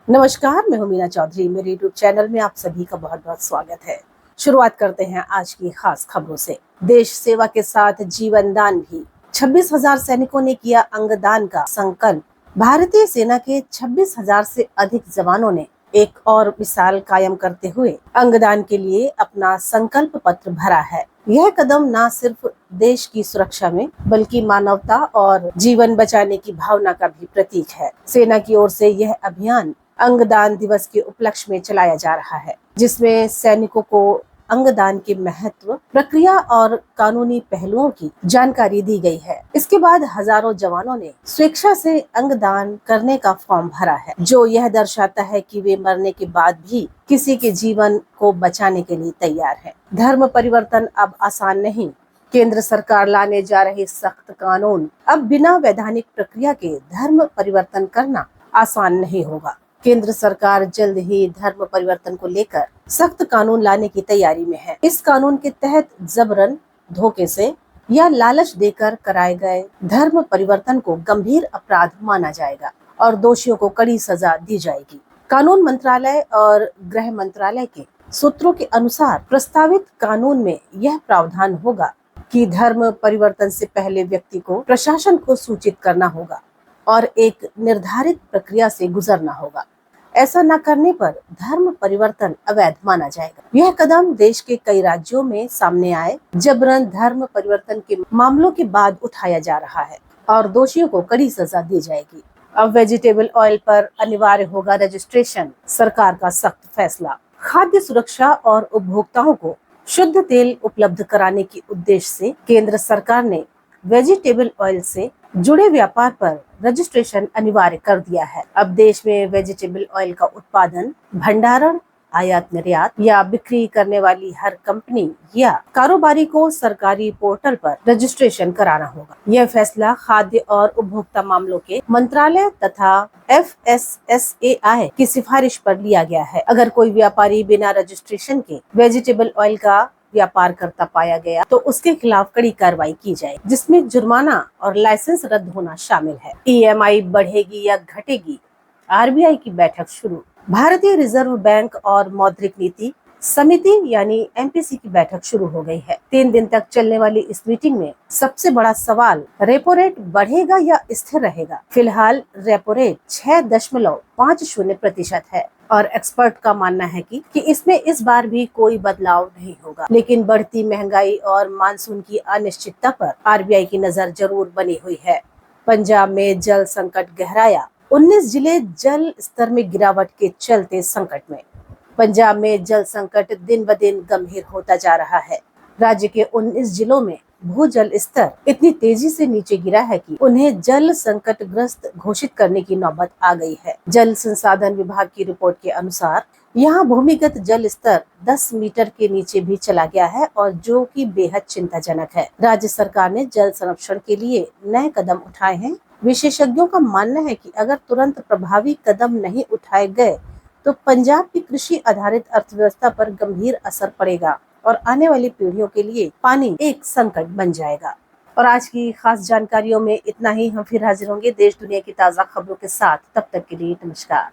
नमस्कार, मैं हूं मीना चौधरी। मेरे यूट्यूब चैनल में आप सभी का बहुत बहुत स्वागत है। शुरुआत करते हैं आज की खास खबरों से। देश सेवा के साथ जीवन दान भी। 26,000 सैनिकों ने किया अंगदान का संकल्प। भारतीय सेना के 26,000 से अधिक जवानों ने एक और मिसाल कायम करते हुए अंगदान के लिए अपना संकल्प पत्र भरा है। यह कदम न सिर्फ देश की सुरक्षा में बल्कि मानवता और जीवन बचाने की भावना का भी प्रतीक है। सेना की ओर से यह अभियान अंगदान दिवस के उपलक्ष्य में चलाया जा रहा है, जिसमें सैनिकों को अंगदान के महत्व, प्रक्रिया और कानूनी पहलुओं की जानकारी दी गई है। इसके बाद हजारों जवानों ने स्वेच्छा से अंगदान करने का फॉर्म भरा है, जो यह दर्शाता है कि वे मरने के बाद भी किसी के जीवन को बचाने के लिए तैयार है। धर्म परिवर्तन अब आसान नहीं। केंद्र सरकार लाने जा रही सख्त कानून। अब बिना वैधानिक प्रक्रिया के धर्म परिवर्तन करना आसान नहीं होगा। केंद्र सरकार जल्द ही धर्म परिवर्तन को लेकर सख्त कानून लाने की तैयारी में है। इस कानून के तहत जबरन, धोखे से या लालच देकर कराए गए धर्म परिवर्तन को गंभीर अपराध माना जाएगा और दोषियों को कड़ी सजा दी जाएगी। कानून मंत्रालय और गृह मंत्रालय के सूत्रों के अनुसार प्रस्तावित कानून में यह प्रावधान होगा कि धर्म परिवर्तन से पहले व्यक्ति को प्रशासन को सूचित करना होगा और एक निर्धारित प्रक्रिया से गुजरना होगा। ऐसा न करने पर धर्म परिवर्तन अवैध माना जाएगा। यह कदम देश के कई राज्यों में सामने आए जबरन धर्म परिवर्तन के मामलों के बाद उठाया जा रहा है और दोषियों को कड़ी सजा दी जाएगी। अब वेजिटेबल ऑयल पर अनिवार्य होगा रजिस्ट्रेशन। सरकार का सख्त फैसला। खाद्य सुरक्षा और उपभोक्ताओं को शुद्ध तेल उपलब्ध कराने के उद्देश्य से केंद्र सरकार ने वेजिटेबल ऑयल से जुड़े व्यापार पर रजिस्ट्रेशन अनिवार्य कर दिया है। अब देश में वेजिटेबल ऑयल का उत्पादन, भंडारण, आयात निर्यात या बिक्री करने वाली हर कंपनी या कारोबारी को सरकारी पोर्टल पर रजिस्ट्रेशन कराना होगा। यह फैसला खाद्य और उपभोक्ता मामलों के मंत्रालय तथा FSSAI की सिफारिश पर लिया गया है। अगर कोई व्यापारी बिना रजिस्ट्रेशन के वेजिटेबल ऑयल का व्यापार करता पाया गया तो उसके खिलाफ कड़ी कार्रवाई की जाए, जिसमें जुर्माना और लाइसेंस रद्द होना शामिल है। EMI बढ़ेगी या घटेगी? RBI की बैठक शुरू। भारतीय रिजर्व बैंक और मौद्रिक नीति समिति यानी MPC की बैठक शुरू हो गई है। 3 दिन तक चलने वाली इस मीटिंग में सबसे बड़ा सवाल रेपो रेट बढ़ेगा या स्थिर रहेगा। फिलहाल रेपो रेट 6.50% है और एक्सपर्ट का मानना है कि इसमें इस बार भी कोई बदलाव नहीं होगा। लेकिन बढ़ती महंगाई और मानसून की अनिश्चितता पर RBI की नजर जरूर बनी हुई है। पंजाब में जल संकट गहराया। 19 जिले जल स्तर में गिरावट के चलते संकट में। पंजाब में जल संकट दिन ब दिन गंभीर होता जा रहा है। राज्य के 19 जिलों में भूजल स्तर इतनी तेजी से नीचे गिरा है कि उन्हें जल संकट ग्रस्त घोषित करने की नौबत आ गई है। जल संसाधन विभाग की रिपोर्ट के अनुसार यहाँ भूमिगत जल स्तर 10 मीटर के नीचे भी चला गया है और जो कि बेहद चिंताजनक है। राज्य सरकार ने जल संरक्षण के लिए नए कदम उठाए हैं। विशेषज्ञों का मानना है कि अगर तुरंत प्रभावी कदम नहीं उठाए गए तो पंजाब की कृषि आधारित अर्थव्यवस्था पर गंभीर असर पड़ेगा और आने वाली पीढ़ियों के लिए पानी एक संकट बन जाएगा। और आज की खास जानकारियों में इतना ही। हम फिर हाजिर होंगे देश दुनिया की ताज़ा खबरों के साथ। तब तक के लिए नमस्कार।